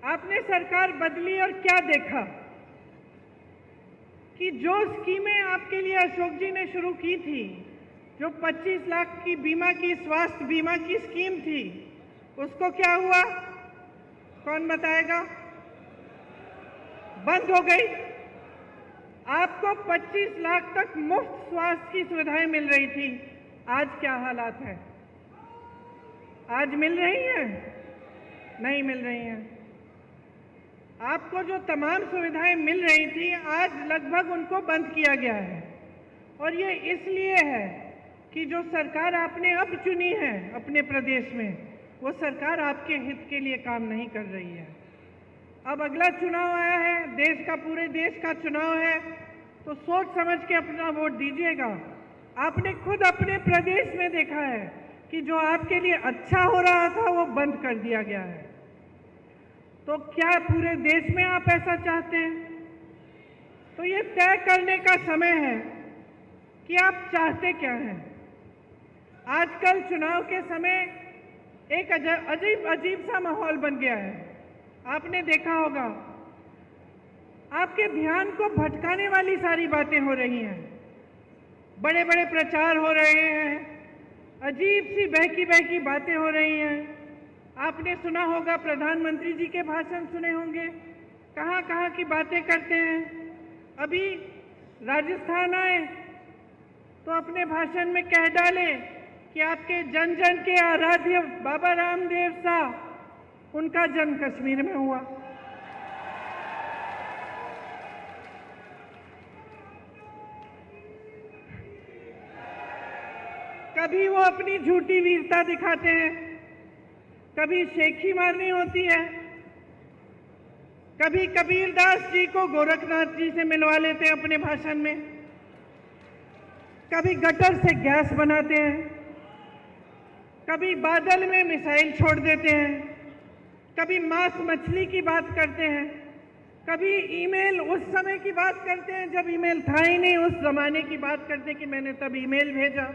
आपने सरकार बदली और क्या देखा कि जो स्कीमें आपके लिए अशोक जी ने शुरू की थी, जो 25 लाख की बीमा की स्वास्थ्य बीमा की स्कीम थी, उसको क्या हुआ? कौन बताएगा? बंद हो गई। आपको 25 लाख तक मुफ्त स्वास्थ्य की सुविधाएं मिल रही थी। आज क्या हालात है? आज मिल रही हैं? नहीं मिल रही हैं। आपको जो तमाम सुविधाएं मिल रही थी, आज लगभग उनको बंद किया गया है। और ये इसलिए है कि जो सरकार आपने अब चुनी है अपने प्रदेश में, वो सरकार आपके हित के लिए काम नहीं कर रही है। अब अगला चुनाव आया है, देश का, पूरे देश का चुनाव है, तो सोच समझ के अपना वोट दीजिएगा। आपने खुद अपने प्रदेश में देखा है कि जो आपके लिए अच्छा हो रहा था वो बंद कर दिया गया है। तो क्या पूरे देश में आप ऐसा चाहते हैं? तो ये तय करने का समय है कि आप चाहते क्या हैं। आजकल चुनाव के समय एक अजीब सा माहौल बन गया है। आपने देखा होगा, आपके ध्यान को भटकाने वाली सारी बातें हो रही हैं। बड़े बड़े प्रचार हो रहे हैं, अजीब सी बहकी बहकी बातें हो रही हैं। आपने सुना होगा, प्रधानमंत्री जी के भाषण सुने होंगे, कहाँ कहाँ की बातें करते हैं। अभी राजस्थान आए तो अपने भाषण में कह डाले कि आपके जन जन के आराध्य बाबा रामदेव साहब, उनका जन्म कश्मीर में हुआ। कभी वो अपनी झूठी वीरता दिखाते हैं, कभी शेखी मारनी होती है, कभी कबीरदास जी को गोरखनाथ जी से मिलवा लेते हैं अपने भाषण में, कभी गटर से गैस बनाते हैं, कभी बादल में मिसाइल छोड़ देते हैं, कभी मांस मछली की बात करते हैं, कभी ईमेल उस समय की बात करते हैं जब ईमेल था ही नहीं, उस जमाने की बात करते हैं कि मैंने तब ईमेल भेजा।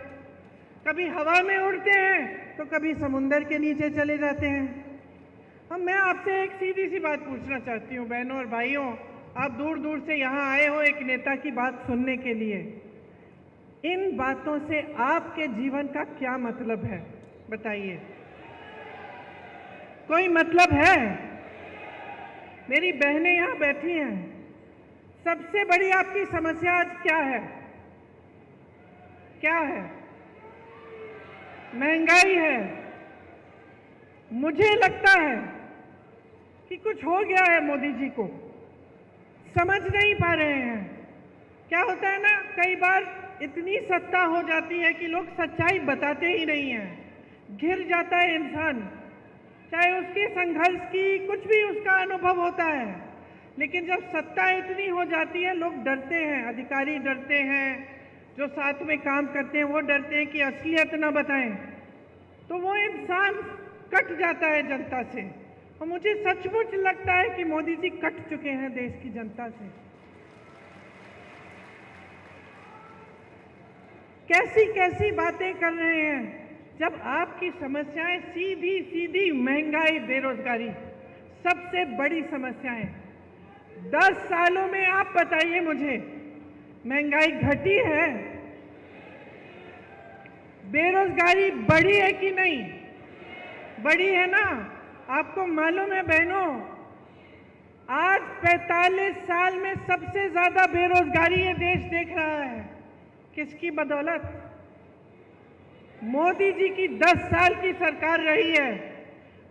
कभी हवा में उड़ते हैं तो कभी समुंदर के नीचे चले जाते हैं। मैं आपसे एक सीधी सी बात पूछना चाहती हूँ, बहनों और भाइयों, आप दूर दूर से यहाँ आए हो एक नेता की बात सुनने के लिए। इन बातों से आपके जीवन का क्या मतलब है, बताइए? कोई मतलब है? मेरी बहनें यहाँ बैठी हैं, सबसे बड़ी आपकी समस्या आज क्या है? क्या है? महंगाई है। मुझे लगता है कि कुछ हो गया है मोदी जी को, समझ नहीं पा रहे हैं। क्या होता है ना, कई बार इतनी सत्ता हो जाती है कि लोग सच्चाई बताते ही नहीं हैं। घिर जाता है इंसान, चाहे उसके संघर्ष की कुछ भी उसका अनुभव होता है, लेकिन जब सत्ता इतनी हो जाती है लोग डरते हैं, अधिकारी डरते हैं, जो साथ में काम करते हैं वो डरते हैं कि असलियत ना बताएं, तो वो इंसान कट जाता है जनता से। और मुझे सचमुच लगता है कि मोदी जी कट चुके हैं देश की जनता से। कैसी कैसी बातें कर रहे हैं, जब आपकी समस्याएं सीधी सीधी महंगाई, बेरोजगारी सबसे बड़ी समस्याएं। 10 सालों में आप बताइए मुझे, महंगाई घटी है? बेरोजगारी बढ़ी है कि नहीं? बढ़ी है ना? आपको मालूम है बहनों, आज 45 साल में सबसे ज्यादा बेरोजगारी ये देश देख रहा है। किसकी बदौलत? मोदी जी की 10 साल की सरकार रही है।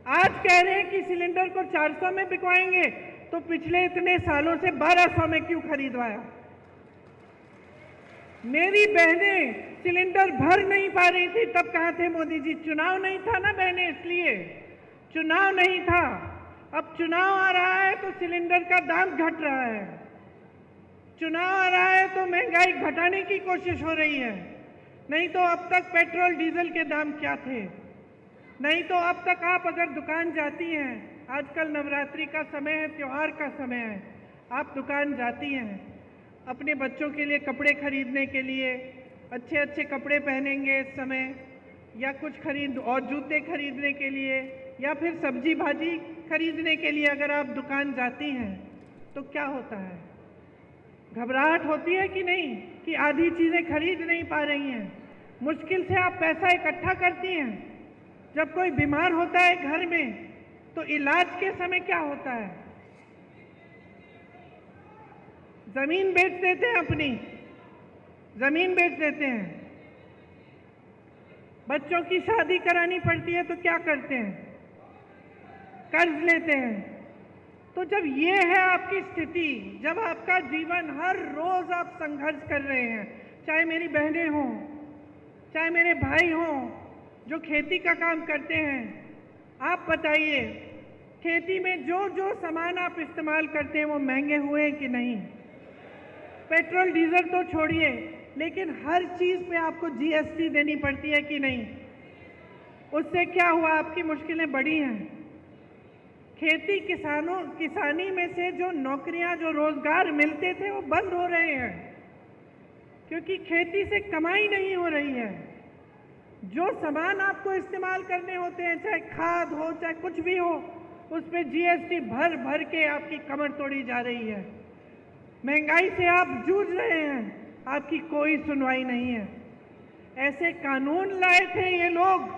आज कह रहे हैं कि सिलेंडर को 400 में बिकवाएंगे, तो पिछले इतने सालों से 1200 में क्यों खरीदवाया? मेरी बहनें सिलेंडर भर नहीं पा रही थी, तब कहाँ थे मोदी जी? चुनाव नहीं था ना बहनें, इसलिए चुनाव नहीं था। अब चुनाव आ रहा है तो सिलेंडर का दाम घट रहा है, चुनाव आ रहा है तो महंगाई घटाने की कोशिश हो रही है। नहीं तो अब तक पेट्रोल डीजल के दाम क्या थे? नहीं तो अब तक आप अगर दुकान जाती हैं, आजकल नवरात्रि का समय है, त्योहार का समय है, आप दुकान जाती हैं अपने बच्चों के लिए कपड़े खरीदने के लिए, अच्छे अच्छे कपड़े पहनेंगे इस समय, या कुछ खरीद और जूते खरीदने के लिए, या फिर सब्जी भाजी खरीदने के लिए अगर आप दुकान जाती हैं तो क्या होता है? घबराहट होती है कि नहीं कि आधी चीज़ें खरीद नहीं पा रही हैं? मुश्किल से आप पैसा इकट्ठा करती हैं। जब कोई बीमार होता है घर में तो इलाज के समय क्या होता है? जमीन बेच देते हैं, अपनी जमीन बेच देते हैं। बच्चों की शादी करानी पड़ती है तो क्या करते हैं? कर्ज लेते हैं। तो जब ये है आपकी स्थिति, जब आपका जीवन हर रोज आप संघर्ष कर रहे हैं, चाहे मेरी बहनें हों, चाहे मेरे भाई हों जो खेती का काम करते हैं, आप बताइए खेती में जो जो सामान आप इस्तेमाल करते हैं वो महंगे हुए हैं कि नहीं? पेट्रोल डीजल तो छोड़िए, लेकिन हर चीज पे आपको जीएसटी देनी पड़ती है कि नहीं? उससे क्या हुआ? आपकी मुश्किलें बढ़ी हैं। किसानी में से जो नौकरियां, जो रोजगार मिलते थे वो बंद हो रहे हैं क्योंकि खेती से कमाई नहीं हो रही है। जो सामान आपको इस्तेमाल करने होते हैं, चाहे खाद हो चाहे कुछ भी हो, उस पर जीएसटी भर भर के आपकी कमर तोड़ी जा रही है। महंगाई से आप जूझ रहे हैं, आपकी कोई सुनवाई नहीं है। ऐसे कानून लाए थे ये लोग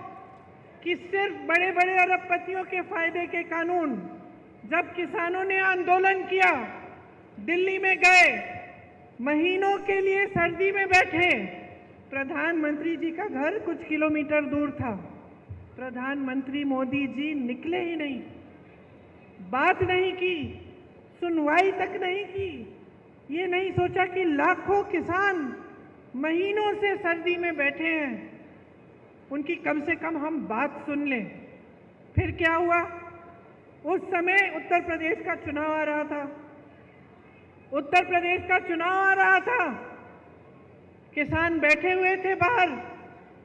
कि सिर्फ बड़े बड़े अरबपतियों के फायदे के कानून। जब किसानों ने आंदोलन किया, दिल्ली में गए, महीनों के लिए सर्दी में बैठे, प्रधानमंत्री जी का घर कुछ किलोमीटर दूर था, प्रधानमंत्री मोदी जी निकले ही नहीं, बात नहीं की, सुनवाई तक नहीं की। ये नहीं सोचा कि लाखों किसान महीनों से सर्दी में बैठे हैं, उनकी कम से कम हम बात सुन लें। फिर क्या हुआ? उस समय उत्तर प्रदेश का चुनाव आ रहा था, उत्तर प्रदेश का चुनाव आ रहा था, किसान बैठे हुए थे बाहर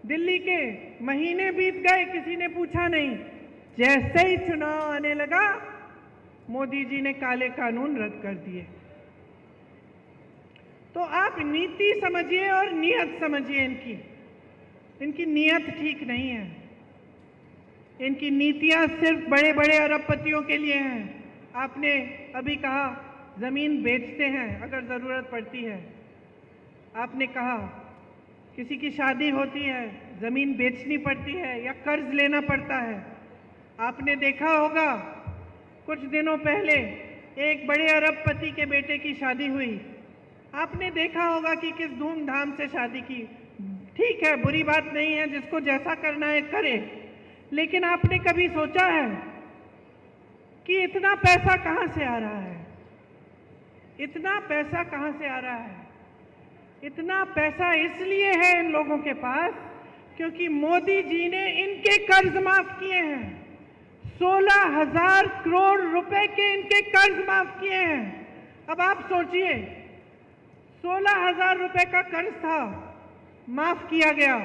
दिल्ली के, महीने बीत गए, किसी ने पूछा नहीं। जैसे ही चुनाव आने लगा, मोदी जी ने काले कानून रद्द कर दिए। तो आप नीति समझिए और नियत समझिए। इनकी नियत ठीक नहीं है। इनकी नीतियां सिर्फ बड़े बड़े अरबपतियों के लिए हैं। आपने अभी कहा जमीन बेचते हैं अगर जरूरत पड़ती है। आपने कहा किसी की शादी होती है, जमीन बेचनी पड़ती है या कर्ज लेना पड़ता है। आपने देखा होगा कुछ दिनों पहले एक बड़े अरबपति के बेटे की शादी हुई। आपने देखा होगा कि किस धूमधाम से शादी की। ठीक है, बुरी बात नहीं है, जिसको जैसा करना है करे, लेकिन आपने कभी सोचा है कि इतना पैसा कहां से आ रहा है? इतना पैसा कहां से आ रहा है? इतना पैसा इसलिए है इन लोगों के पास क्योंकि मोदी जी ने इनके कर्ज माफ किए हैं। 16,000 करोड़ रुपए के इनके कर्ज माफ किए हैं। अब आप सोचिए, 16,000 रुपए का कर्ज था, माफ किया गया,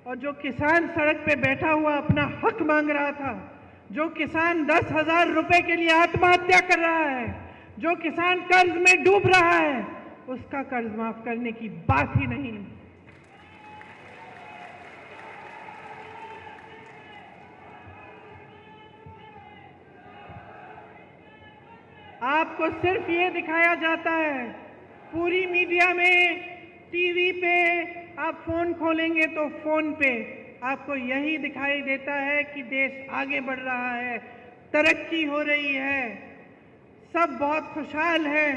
और जो किसान सड़क पे बैठा हुआ अपना हक मांग रहा था, जो किसान 10,000 रुपए के लिए आत्महत्या कर रहा है, जो किसान कर्ज में डूब रहा है, उसका कर्ज माफ करने की बात ही नहीं। आपको सिर्फ ये दिखाया जाता है पूरी मीडिया में, टीवी पे, आप फोन खोलेंगे तो फोन पे आपको यही दिखाई देता है कि देश आगे बढ़ रहा है, तरक्की हो रही है, सब बहुत खुशहाल है।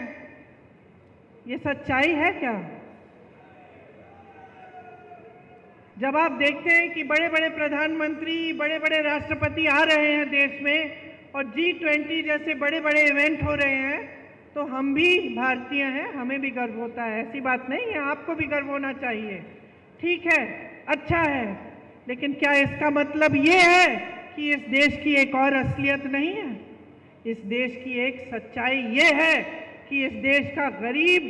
ये सच्चाई है क्या? जब आप देखते हैं कि बड़े बड़े प्रधानमंत्री, बड़े बड़े राष्ट्रपति आ रहे हैं देश में और G20 जैसे बड़े बड़े इवेंट हो रहे हैं, तो हम भी भारतीय हैं, हमें भी गर्व होता है। ऐसी बात नहीं है, आपको भी गर्व होना चाहिए। ठीक है, अच्छा है, लेकिन क्या इसका मतलब ये है कि इस देश की एक और असलियत नहीं है? इस देश की एक सच्चाई ये है कि इस देश का गरीब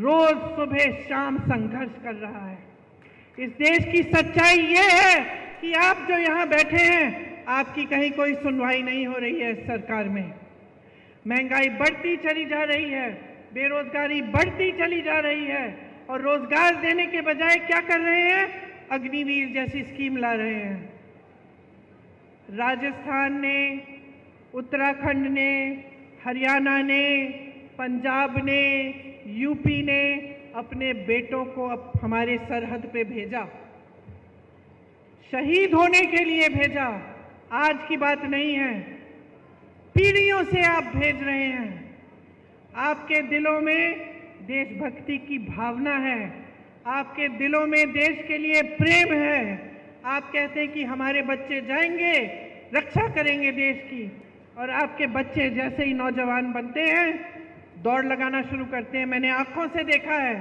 रोज सुबह शाम संघर्ष कर रहा है। इस देश की सच्चाई ये है कि आप जो यहाँ बैठे हैं, आपकी कहीं कोई सुनवाई नहीं हो रही है इस सरकार में। महंगाई बढ़ती चली जा रही है, बेरोजगारी बढ़ती चली जा रही है, और रोजगार देने के बजाय क्या कर रहे हैं? अग्निवीर जैसी स्कीम ला रहे हैं। राजस्थान ने, उत्तराखंड ने, हरियाणा ने, पंजाब ने, यूपी ने अपने बेटों को अब हमारे सरहद पे भेजा, शहीद होने के लिए भेजा। आज की बात नहीं है, पीढ़ियों से आप भेज रहे हैं। आपके दिलों में देशभक्ति की भावना है, आपके दिलों में देश के लिए प्रेम है। आप कहते हैं कि हमारे बच्चे जाएंगे, रक्षा करेंगे देश की, और आपके बच्चे जैसे ही नौजवान बनते हैं दौड़ लगाना शुरू करते हैं। मैंने आंखों से देखा है।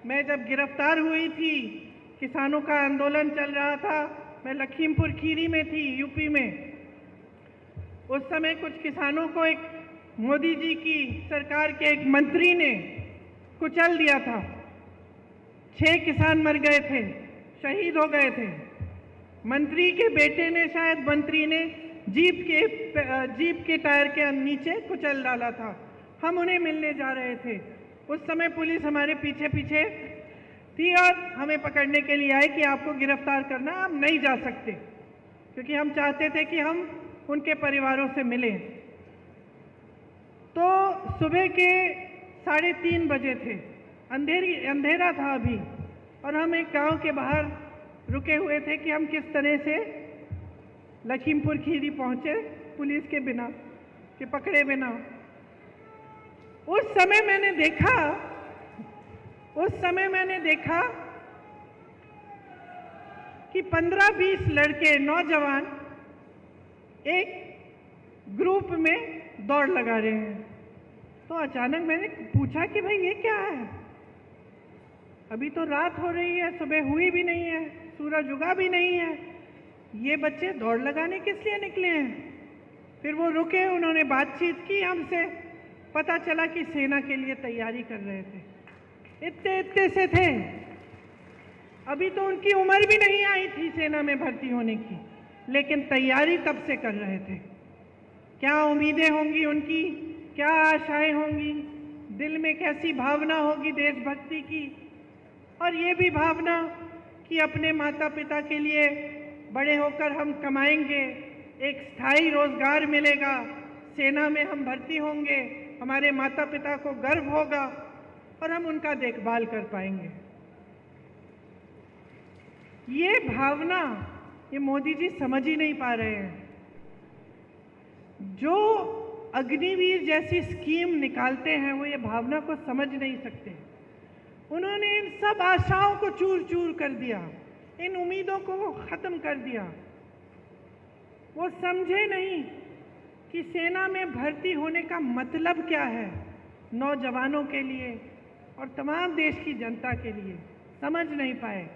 मैं जब गिरफ्तार हुई थी, किसानों का आंदोलन चल रहा था, मैं लखीमपुर खीरी में थी, यूपी में। उस समय कुछ किसानों को एक मोदी जी की सरकार के एक मंत्री ने कुचल दिया था। 6 किसान मर गए थे, शहीद हो गए थे। मंत्री के बेटे ने, शायद मंत्री ने जीप के टायर के नीचे कुचल डाला था। हम उन्हें मिलने जा रहे थे। उस समय पुलिस हमारे पीछे पीछे थी और हमें पकड़ने के लिए आई कि आपको गिरफ्तार करना, आप नहीं जा सकते, क्योंकि हम चाहते थे कि हम उनके परिवारों से मिलें। तो सुबह के 3:30 बजे थे, अंधेरा था अभी, और हम एक गांव के बाहर रुके हुए थे कि हम किस तरह से लखीमपुर खीरी पहुंचे पुलिस के बिना, के पकड़े बिना। उस समय मैंने देखा कि 15-20 लड़के, नौजवान एक ग्रुप में दौड़ लगा रहे हैं। तो अचानक मैंने पूछा कि भाई ये क्या है? अभी तो रात हो रही है, सुबह हुई भी नहीं है, सूरज उगा भी नहीं है, ये बच्चे दौड़ लगाने किस लिए निकले हैं? फिर वो रुके, उन्होंने बातचीत की हमसे, पता चला कि सेना के लिए तैयारी कर रहे थे। इतने से थे, अभी तो उनकी उम्र भी नहीं आई थी सेना में भर्ती होने की, लेकिन तैयारी तब से कर रहे थे। क्या उम्मीदें होंगी उनकी, क्या आशाएं होंगी, दिल में कैसी भावना होगी देशभक्ति की, और ये भी भावना कि अपने माता पिता के लिए बड़े होकर हम कमाएंगे, एक स्थायी रोजगार मिलेगा, सेना में हम भर्ती होंगे, हमारे माता पिता को गर्व होगा और हम उनका देखभाल कर पाएंगे। ये भावना ये मोदी जी समझ ही नहीं पा रहे हैं। जो अग्निवीर जैसी स्कीम निकालते हैं वो ये भावना को समझ नहीं सकते। उन्होंने इन सब आशाओं को चूर चूर कर दिया, इन उम्मीदों को खत्म कर दिया। वो समझे नहीं कि सेना में भर्ती होने का मतलब क्या है नौजवानों के लिए और तमाम देश की जनता के लिए, समझ नहीं पाए।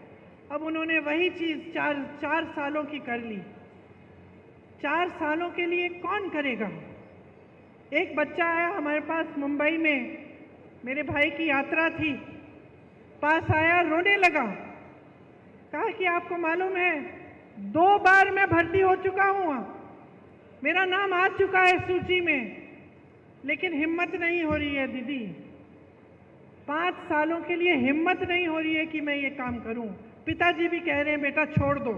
अब उन्होंने वही चीज़ चार सालों की कर ली। 4 सालों के लिए कौन करेगा? एक बच्चा आया हमारे पास मुंबई में, मेरे भाई की यात्रा थी, पास आया, रोने लगा। कहा कि आपको मालूम है 2 बार मैं भर्ती हो चुका हूँ, मेरा नाम आ चुका है सूची में, लेकिन हिम्मत नहीं हो रही है दीदी। 5 सालों के लिए हिम्मत नहीं हो रही है कि मैं ये काम करूं। पिताजी भी कह रहे हैं बेटा छोड़ दो,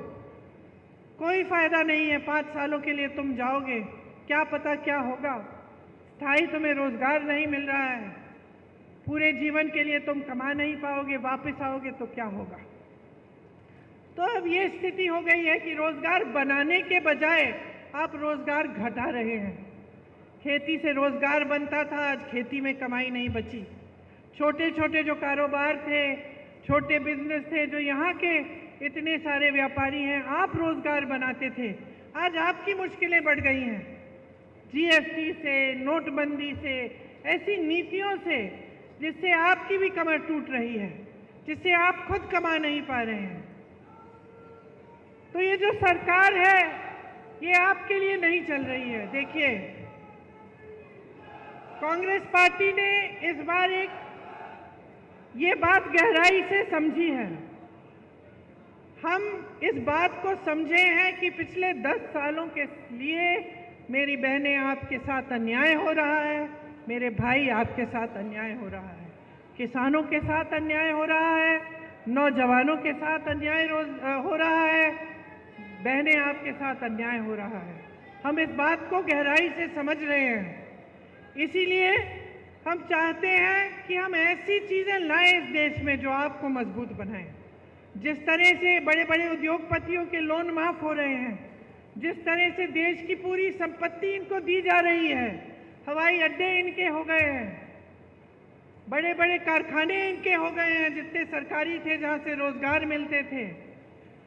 कोई फायदा नहीं है, 5 सालों के लिए तुम जाओगे, क्या पता क्या होगा, स्थायी तुम्हें रोजगार नहीं मिल रहा है, पूरे जीवन के लिए तुम कमा नहीं पाओगे, वापस आओगे तो क्या होगा। तो अब ये स्थिति हो गई है कि रोजगार बनाने के बजाय आप रोजगार घटा रहे हैं। खेती से रोजगार बनता था, आज खेती में कमाई नहीं बची। छोटे छोटे जो कारोबार थे, छोटे बिजनेस थे, जो यहाँ के इतने सारे व्यापारी हैं, आप रोजगार बनाते थे, आज आपकी मुश्किलें बढ़ गई हैं। जीएसटी से, नोटबंदी से, ऐसी नीतियों से जिससे आपकी भी कमर टूट रही है, जिससे आप खुद कमा नहीं पा रहे हैं। तो ये जो सरकार है ये आपके लिए नहीं चल रही है। देखिए, कांग्रेस पार्टी ने इस बार ये बात गहराई से समझी है। हम इस बात को समझे हैं कि पिछले 10 सालों के लिए मेरी बहनें आपके साथ अन्याय हो रहा है, मेरे भाई आपके साथ अन्याय हो रहा है, किसानों के साथ अन्याय हो रहा है, नौजवानों के साथ अन्याय हो रहा है, बहनें आपके साथ अन्याय हो रहा है। हम इस बात को गहराई से समझ रहे हैं। इसीलिए हम चाहते हैं कि हम ऐसी चीज़ें लाएं इस देश में जो आपको मजबूत बनाएं। जिस तरह से बड़े बड़े उद्योगपतियों के लोन माफ हो रहे हैं, जिस तरह से देश की पूरी संपत्ति इनको दी जा रही है, हवाई अड्डे इनके हो गए हैं, बड़े बड़े कारखाने इनके हो गए हैं जितने सरकारी थे जहां से रोजगार मिलते थे,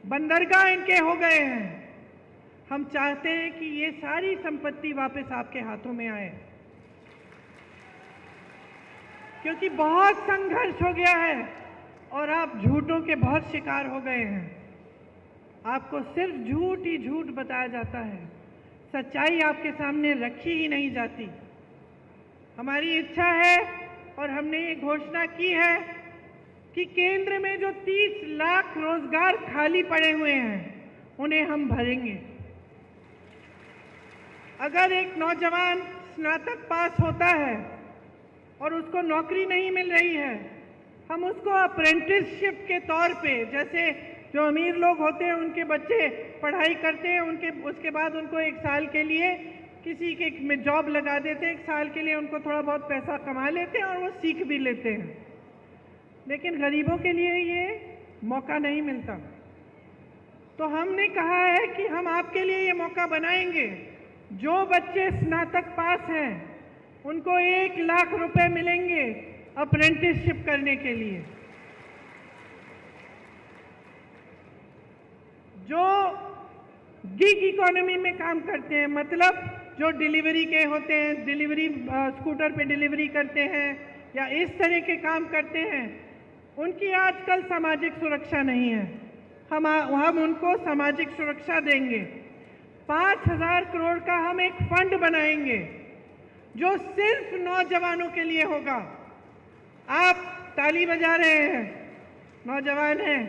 बंदरगाह इनके हो गए हैं। हम चाहते हैं कि ये सारी संपत्ति वापस आपके हाथों में आए, क्योंकि बहुत संघर्ष हो गया है और आप झूठों के बहुत शिकार हो गए हैं। आपको सिर्फ झूठ ही झूठ बताया जाता है, सच्चाई आपके सामने रखी ही नहीं जाती। हमारी इच्छा है और हमने ये घोषणा की है कि केंद्र में जो 30 लाख रोजगार खाली पड़े हुए हैं उन्हें हम भरेंगे। अगर एक नौजवान स्नातक पास होता है और उसको नौकरी नहीं मिल रही है, हम उसको अप्रेंटिसशिप के तौर पे, जैसे जो अमीर लोग होते हैं उनके बच्चे पढ़ाई करते हैं, उसके बाद उनको 1 साल के लिए किसी के में जॉब लगा देते हैं, 1 साल के लिए उनको थोड़ा बहुत पैसा कमा लेते हैं और वो सीख भी लेते हैं। लेकिन गरीबों के लिए ये मौका नहीं मिलता। तो हमने कहा है कि हम आपके लिए ये मौका बनाएंगे। जो बच्चे स्नातक पास हैं उनको 1 लाख रुपए मिलेंगे अप्रेंटिसशिप करने के लिए। जो गिग इकोनॉमी में काम करते हैं, मतलब जो डिलीवरी के होते हैं, डिलीवरी स्कूटर पे डिलीवरी करते हैं या इस तरह के काम करते हैं, उनकी आजकल सामाजिक सुरक्षा नहीं है। हम उनको सामाजिक सुरक्षा देंगे। 5,000 करोड़ का हम एक फंड बनाएंगे जो सिर्फ नौजवानों के लिए होगा। आप ताली बजा रहे हैं, नौजवान हैं,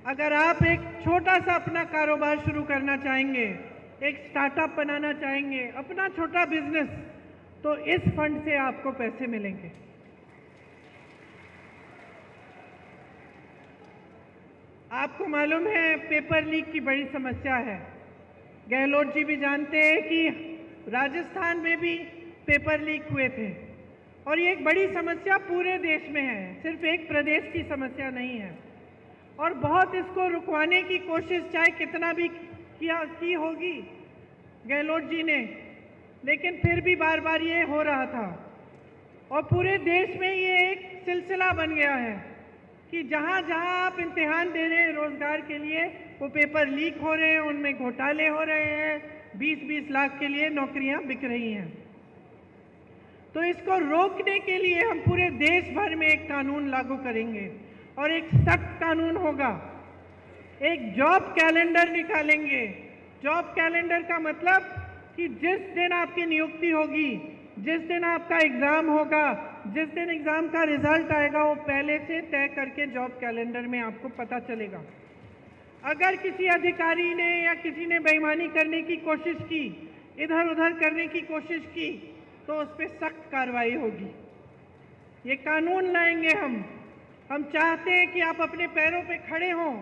अगर आप एक छोटा सा अपना कारोबार शुरू करना चाहेंगे, एक स्टार्टअप बनाना चाहेंगे, अपना छोटा बिजनेस, तो इस फंड से आपको पैसे मिलेंगे। आपको मालूम है पेपर लीक की बड़ी समस्या है। गहलोत जी भी जानते हैं कि राजस्थान में भी पेपर लीक हुए थे और ये एक बड़ी समस्या पूरे देश में है, सिर्फ एक प्रदेश की समस्या नहीं है। और बहुत इसको रुकवाने की कोशिश चाहे कितना भी की होगी गहलोत जी ने, लेकिन फिर भी बार बार ये हो रहा था। और पूरे देश में ये एक सिलसिला बन गया है कि जहाँ जहाँ आप इम्तिहान दे रहे हैं रोजगार के लिए, वो पेपर लीक हो रहे हैं, उनमें घोटाले हो रहे हैं, 20-20 लाख के लिए नौकरियां बिक रही हैं। तो इसको रोकने के लिए हम पूरे देश भर में एक कानून लागू करेंगे और एक सख्त कानून होगा। एक जॉब कैलेंडर निकालेंगे। जॉब कैलेंडर का मतलब कि जिस दिन आपकी नियुक्ति होगी, जिस दिन आपका एग्जाम होगा, जिस दिन एग्जाम का रिजल्ट आएगा, वो पहले से तय करके जॉब कैलेंडर में आपको पता चलेगा। अगर किसी अधिकारी ने या किसी ने बेईमानी करने की कोशिश की, इधर उधर करने की कोशिश की, तो उस पर सख्त कार्रवाई होगी। ये कानून लाएंगे हम चाहते हैं कि आप अपने पैरों पे खड़े हों।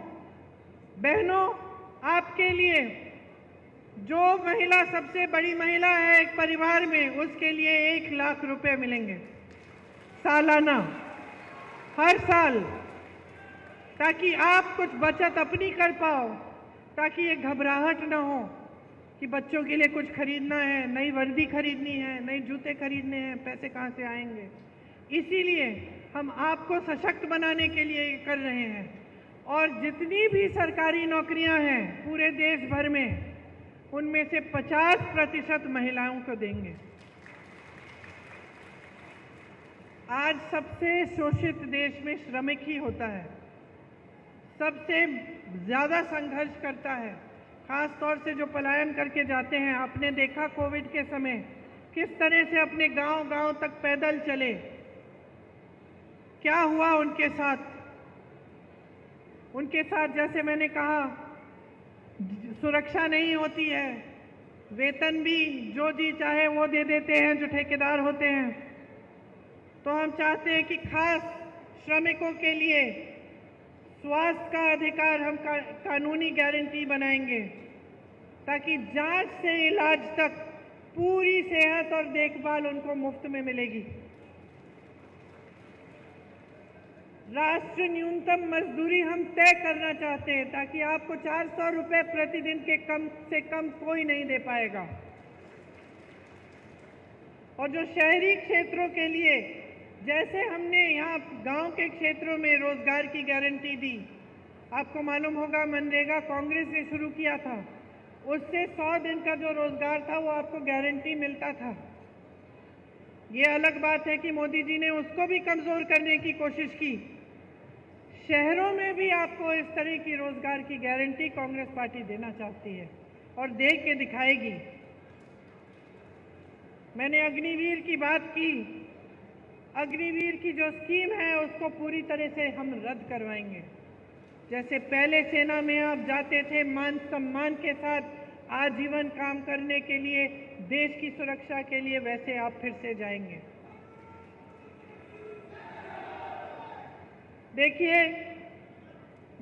बहनों, आपके लिए जो महिला सबसे बड़ी महिला है एक परिवार में, उसके लिए 1 लाख रुपए मिलेंगे सालाना, हर साल, ताकि आप कुछ बचत अपनी कर पाओ, ताकि ये घबराहट ना हो कि बच्चों के लिए कुछ खरीदना है, नई वर्दी खरीदनी है, नए जूते खरीदने हैं, पैसे कहाँ से आएंगे। इसीलिए हम आपको सशक्त बनाने के लिए ये कर रहे हैं। और जितनी भी सरकारी नौकरियां हैं पूरे देश भर में, उनमें से 50% महिलाओं को देंगे। आज सबसे शोषित देश में श्रमिक ही होता है, सबसे ज़्यादा संघर्ष करता है, खास तौर से जो पलायन करके जाते हैं। आपने देखा कोविड के समय किस तरह से अपने गांव-गांव तक पैदल चले, क्या हुआ उनके साथ। उनके साथ जैसे मैंने कहा, सुरक्षा नहीं होती है, वेतन भी जो जी चाहे वो दे देते हैं जो ठेकेदार होते हैं। तो हम चाहते हैं कि खास श्रमिकों के लिए स्वास्थ्य का अधिकार हम कानूनी गारंटी बनाएंगे। ताकि जांच से इलाज तक पूरी सेहत और देखभाल उनको मुफ्त में मिलेगी। राष्ट्रीय न्यूनतम मजदूरी हम तय करना चाहते हैं ताकि आपको 400 रुपए प्रतिदिन के कम से कम कोई नहीं दे पाएगा। और जो शहरी क्षेत्रों के लिए, जैसे हमने यहाँ गांव के क्षेत्रों में रोजगार की गारंटी दी, आपको मालूम होगा मनरेगा कांग्रेस ने शुरू किया था, उससे 100 दिन का जो रोजगार था वो आपको गारंटी मिलता था। ये अलग बात है कि मोदी जी ने उसको भी कमजोर करने की कोशिश की। शहरों में भी आपको इस तरह की रोजगार की गारंटी कांग्रेस पार्टी देना चाहती है और दे के दिखाएगी। मैंने अग्निवीर की बात की। अग्निवीर की जो स्कीम है उसको पूरी तरह से हम रद्द करवाएंगे। जैसे पहले सेना में आप जाते थे मान सम्मान के साथ आजीवन काम करने के लिए, देश की सुरक्षा के लिए, वैसे आप फिर से जाएंगे। देखिए,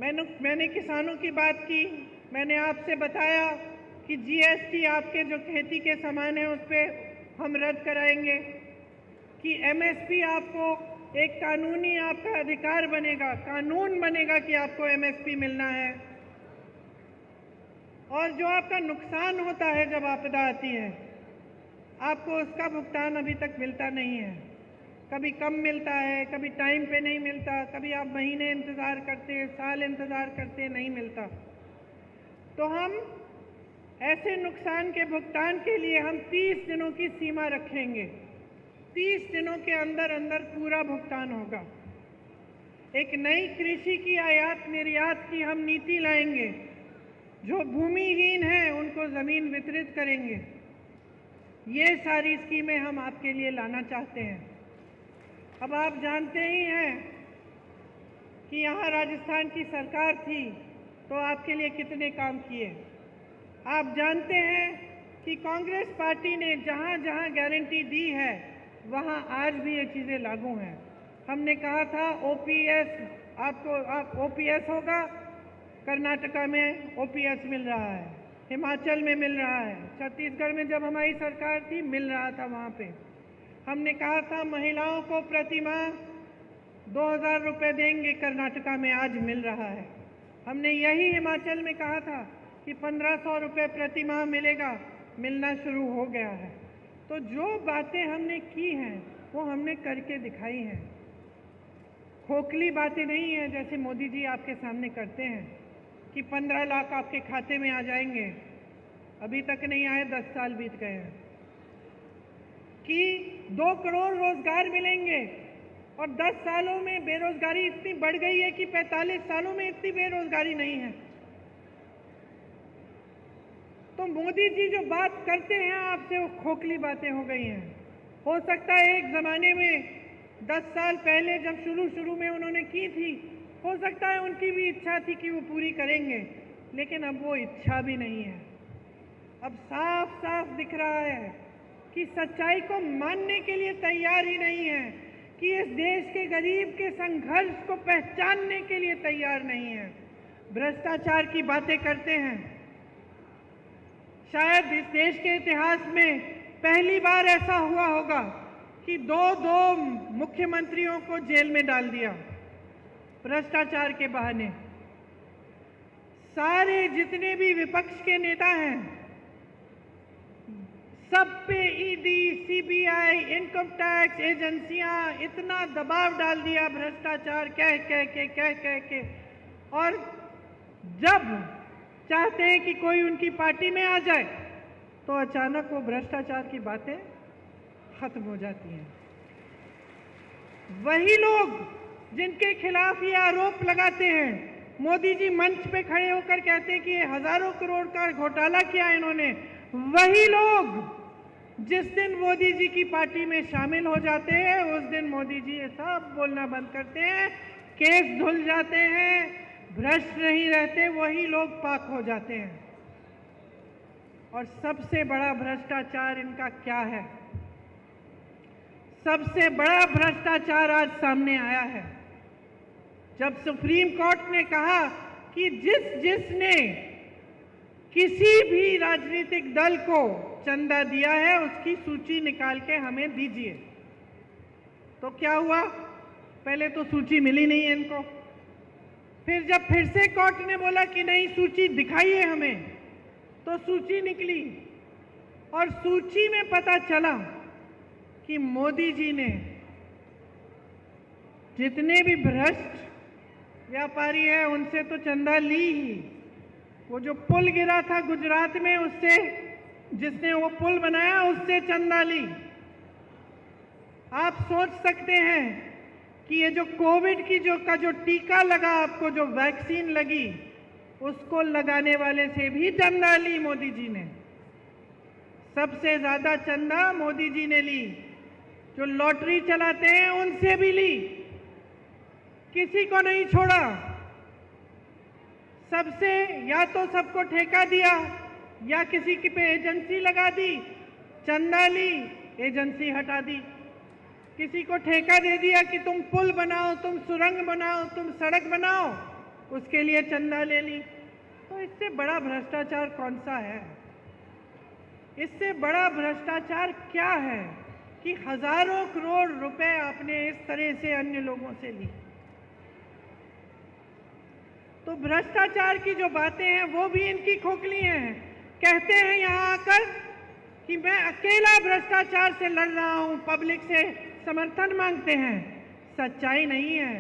मैंने किसानों की बात की। मैंने आपसे बताया कि जीएसटी आपके जो खेती के सामान है उस पर हम रद्द कराएंगे, कि एमएसपी आपको एक कानूनी आपका अधिकार बनेगा, कानून बनेगा कि आपको एमएसपी मिलना है। और जो आपका नुकसान होता है जब आपदा आती है, आपको उसका भुगतान अभी तक मिलता नहीं है। कभी कम मिलता है, कभी टाइम पे नहीं मिलता, कभी आप महीने इंतज़ार करते हैं, साल इंतज़ार करते हैं, नहीं मिलता। तो हम ऐसे नुकसान के भुगतान के लिए हम 30 दिनों की सीमा रखेंगे। 30 दिनों के अंदर अंदर पूरा भुगतान होगा। एक नई कृषि की आयात निर्यात की हम नीति लाएंगे। जो भूमिहीन है उनको ज़मीन वितरित करेंगे। ये सारी स्कीमें हम आपके लिए लाना चाहते हैं। अब आप जानते ही हैं कि यहाँ राजस्थान की सरकार थी तो आपके लिए कितने काम किए। आप जानते हैं कि कांग्रेस पार्टी ने जहाँ जहाँ गारंटी दी है वहाँ आज भी ये चीज़ें लागू हैं। हमने कहा था ओपीएस आप ओपीएस होगा, कर्नाटका में ओपीएस मिल रहा है, हिमाचल में मिल रहा है, छत्तीसगढ़ में जब हमारी सरकार थी मिल रहा था वहाँ पे। हमने कहा था महिलाओं को प्रति माह 2000 रुपये देंगे, कर्नाटका में आज मिल रहा है। हमने यही हिमाचल में कहा था कि 1500 रुपये प्रति माह मिलेगा, मिलना शुरू हो गया है। तो जो बातें हमने की हैं वो हमने करके दिखाई हैं। खोखली बातें नहीं हैं जैसे मोदी जी आपके सामने करते हैं कि 15 लाख आपके खाते में आ जाएंगे। अभी तक नहीं आए, 10 साल बीत गए हैं। कि 2 करोड़ रोजगार मिलेंगे और 10 सालों में बेरोजगारी इतनी बढ़ गई है कि 45 सालों में इतनी बेरोजगारी नहीं है। तो मोदी जी जो बात करते हैं आपसे वो खोखली बातें हो गई हैं। हो सकता है एक ज़माने में 10 साल पहले जब शुरू में उन्होंने की थी, हो सकता है उनकी भी इच्छा थी कि वो पूरी करेंगे, लेकिन अब वो इच्छा भी नहीं है। अब साफ साफ दिख रहा है कि सच्चाई को मानने के लिए तैयार ही नहीं है, कि इस देश के गरीब के संघर्ष को पहचानने के लिए तैयार नहीं है। भ्रष्टाचार की बातें करते हैं। शायद इस देश के इतिहास में पहली बार ऐसा हुआ होगा कि दो मुख्यमंत्रियों को जेल में डाल दिया भ्रष्टाचार के बहाने। सारे जितने भी विपक्ष के नेता हैं सब पे ईडी, सीबीआई, इनकम टैक्स एजेंसियां इतना दबाव डाल दिया भ्रष्टाचार कह के, और जब चाहते हैं कि कोई उनकी पार्टी में आ जाए तो अचानक वो भ्रष्टाचार की बातें खत्म हो जाती हैं। वही लोग जिनके खिलाफ ये आरोप लगाते हैं, मोदी जी मंच पे खड़े होकर कहते हैं कि ये हजारों करोड़ का घोटाला किया इन्होंने, वही लोग जिस दिन मोदी जी की पार्टी में शामिल हो जाते हैं उस दिन मोदी जी ये सब बोलना बंद करते हैं, केस धुल जाते हैं, भ्रष्ट नहीं रहते, वही लोग पाक हो जाते हैं। और सबसे बड़ा भ्रष्टाचार इनका क्या है? सबसे बड़ा भ्रष्टाचार आज सामने आया है जब सुप्रीम कोर्ट ने कहा कि जिसने किसी भी राजनीतिक दल को चंदा दिया है उसकी सूची निकाल के हमें दीजिए। तो क्या हुआ, पहले तो सूची मिली नहीं इनको, फिर जब फिर से कोर्ट ने बोला कि नहीं सूची दिखाइए हमें, तो सूची निकली और सूची में पता चला कि मोदी जी ने जितने भी भ्रष्ट व्यापारी हैं उनसे तो चंदा ली ही। वो जो पुल गिरा था गुजरात में, उससे, जिसने वो पुल बनाया उससे चंदा ली। आप सोच सकते हैं कि ये जो कोविड की जो टीका लगा, आपको जो वैक्सीन लगी, उसको लगाने वाले से भी चंदा ली मोदी जी ने। सबसे ज्यादा चंदा मोदी जी ने ली। जो लॉटरी चलाते हैं उनसे भी ली, किसी को नहीं छोड़ा। सबसे या तो सबको ठेका दिया या किसी की पे एजेंसी लगा दी, चंदा ली, एजेंसी हटा दी। किसी को ठेका दे दिया कि तुम पुल बनाओ, तुम सुरंग बनाओ, तुम सड़क बनाओ, उसके लिए चंदा ले ली। तो इससे बड़ा भ्रष्टाचार कौन सा है? इससे बड़ा भ्रष्टाचार क्या है कि हजारों करोड़ रुपए आपने इस तरह से अन्य लोगों से ली। तो भ्रष्टाचार की जो बातें हैं वो भी इनकी खोखली हैं। कहते हैं यहाँ आकर कि मैं अकेला भ्रष्टाचार से लड़ रहा हूँ, पब्लिक से समर्थन मांगते हैं। सच्चाई नहीं है,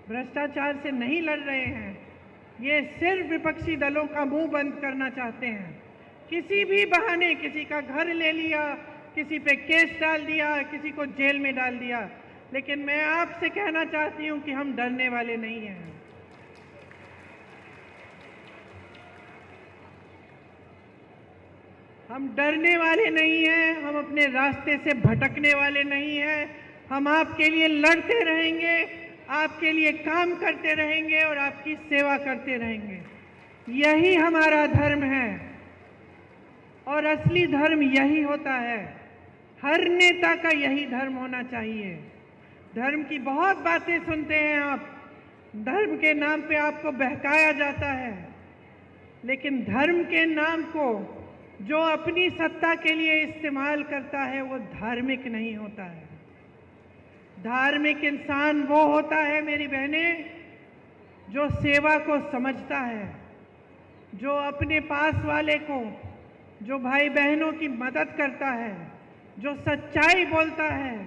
भ्रष्टाचार से नहीं लड़ रहे हैं। ये सिर्फ विपक्षी दलों का मुंह बंद करना चाहते हैं। किसी भी बहाने किसी का घर ले लिया, किसी पे केस डाल दिया, किसी को जेल में डाल दिया। लेकिन मैं आपसे कहना चाहती हूँ कि हम डरने वाले नहीं हैं। हम डरने वाले नहीं हैं, हम अपने रास्ते से भटकने वाले नहीं हैं। हम आपके लिए लड़ते रहेंगे, आपके लिए काम करते रहेंगे और आपकी सेवा करते रहेंगे। यही हमारा धर्म है और असली धर्म यही होता है। हर नेता का यही धर्म होना चाहिए। धर्म की बहुत बातें सुनते हैं आप, धर्म के नाम पे आपको बहकाया जाता है, लेकिन धर्म के नाम को जो अपनी सत्ता के लिए इस्तेमाल करता है वो धार्मिक नहीं होता है। धार्मिक इंसान वो होता है मेरी बहनें जो सेवा को समझता है, जो अपने पास वाले को, जो भाई बहनों की मदद करता है, जो सच्चाई बोलता है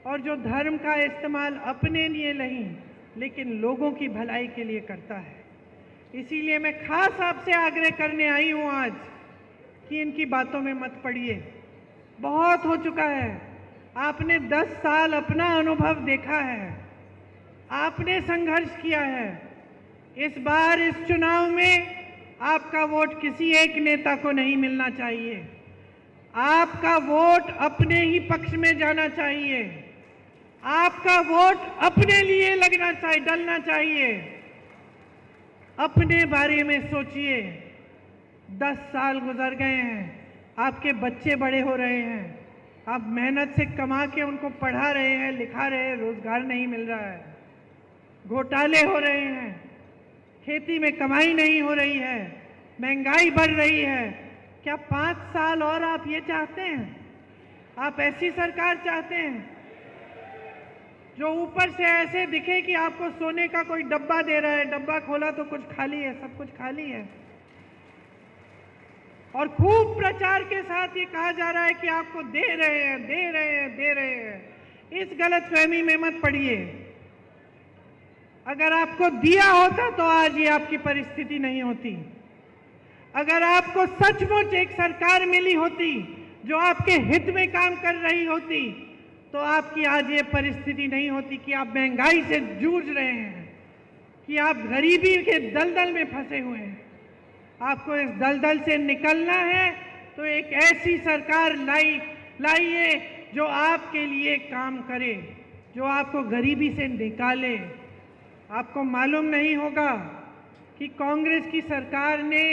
और जो धर्म का इस्तेमाल अपने लिए नहीं लेकिन लोगों की भलाई के लिए करता है। इसीलिए मैं खास आपसे आग्रह करने आई हूं आज कि इनकी बातों में मत पड़िए। बहुत हो चुका है। आपने 10 साल अपना अनुभव देखा है, आपने संघर्ष किया है। इस बार इस चुनाव में आपका वोट किसी एक नेता को नहीं मिलना चाहिए। आपका वोट अपने ही पक्ष में जाना चाहिए। आपका वोट अपने लिए लगना चाहिए, डलना चाहिए। अपने बारे में सोचिए। 10 साल गुजर गए हैं, आपके बच्चे बड़े हो रहे हैं, आप मेहनत से कमा के उनको पढ़ा रहे हैं, लिखा रहे हैं, रोजगार नहीं मिल रहा है, घोटाले हो रहे हैं, खेती में कमाई नहीं हो रही है, महंगाई बढ़ रही है। क्या 5 साल और आप ये चाहते हैं? आप ऐसी सरकार चाहते हैं जो ऊपर से ऐसे दिखे कि आपको सोने का कोई डब्बा दे रहा है, डब्बा खोला तो कुछ खाली है, सब कुछ खाली है, और खूब प्रचार के साथ ये कहा जा रहा है कि आपको दे रहे हैं, दे रहे हैं, दे रहे हैं। इस गलतफहमी में मत पड़िए। अगर आपको दिया होता तो आज ये आपकी परिस्थिति नहीं होती। अगर आपको सचमुच एक सरकार मिली होती जो आपके हित में काम कर रही होती तो आपकी आज ये परिस्थिति नहीं होती कि आप महंगाई से जूझ रहे हैं, कि आप गरीबी के दलदल में फंसे हुए हैं। आपको इस दलदल से निकलना है तो एक ऐसी सरकार लाइए जो आपके लिए काम करे, जो आपको गरीबी से निकाले। आपको मालूम नहीं होगा कि कांग्रेस की सरकार ने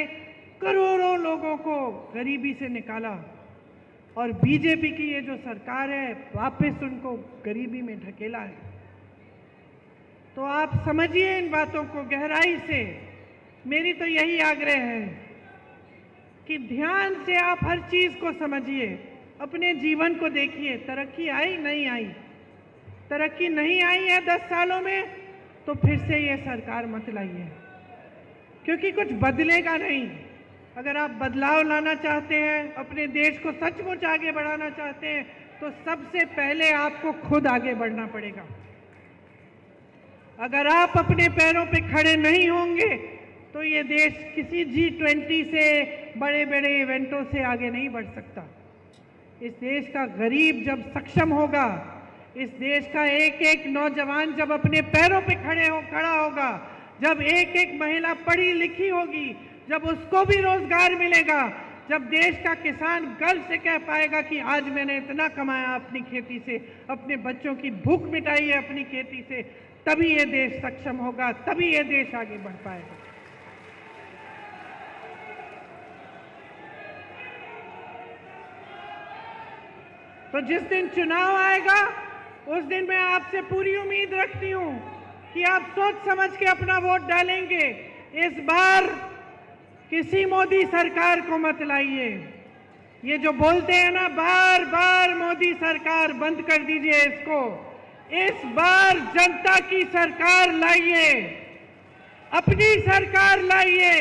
करोड़ों लोगों को गरीबी से निकाला और बीजेपी की ये जो सरकार है वापस उनको गरीबी में ढकेला है। तो आप समझिए इन बातों को गहराई से। मेरी तो यही आग्रह है कि ध्यान से आप हर चीज को समझिए, अपने जीवन को देखिए। तरक्की आई नहीं आई, तरक्की नहीं आई है 10 सालों में तो फिर से ये सरकार मत लाइए, क्योंकि कुछ बदलेगा नहीं। अगर आप बदलाव लाना चाहते हैं, अपने देश को सचमुच आगे बढ़ाना चाहते हैं, तो सबसे पहले आपको खुद आगे बढ़ना पड़ेगा। अगर आप अपने पैरों पे खड़े नहीं होंगे तो ये देश किसी G20 से, बड़े बड़े इवेंटों से आगे नहीं बढ़ सकता। इस देश का गरीब जब सक्षम होगा, इस देश का एक एक नौजवान जब अपने पैरों पे खड़ा होगा, जब एक एक महिला पढ़ी लिखी होगी, जब उसको भी रोजगार मिलेगा, जब देश का किसान गर्व से कह पाएगा कि आज मैंने इतना कमाया अपनी खेती से, अपने बच्चों की भूख मिटाई है अपनी खेती से, तभी ये देश सक्षम होगा, तभी ये देश आगे बढ़ पाएगा। तो जिस दिन चुनाव आएगा उस दिन मैं आपसे पूरी उम्मीद रखती हूं कि आप सोच समझ के अपना वोट डालेंगे। इस बार किसी मोदी सरकार को मत लाइए। ये जो बोलते हैं ना बार बार मोदी सरकार, बंद कर दीजिए इसको। इस बार जनता की सरकार लाइए, अपनी सरकार लाइए।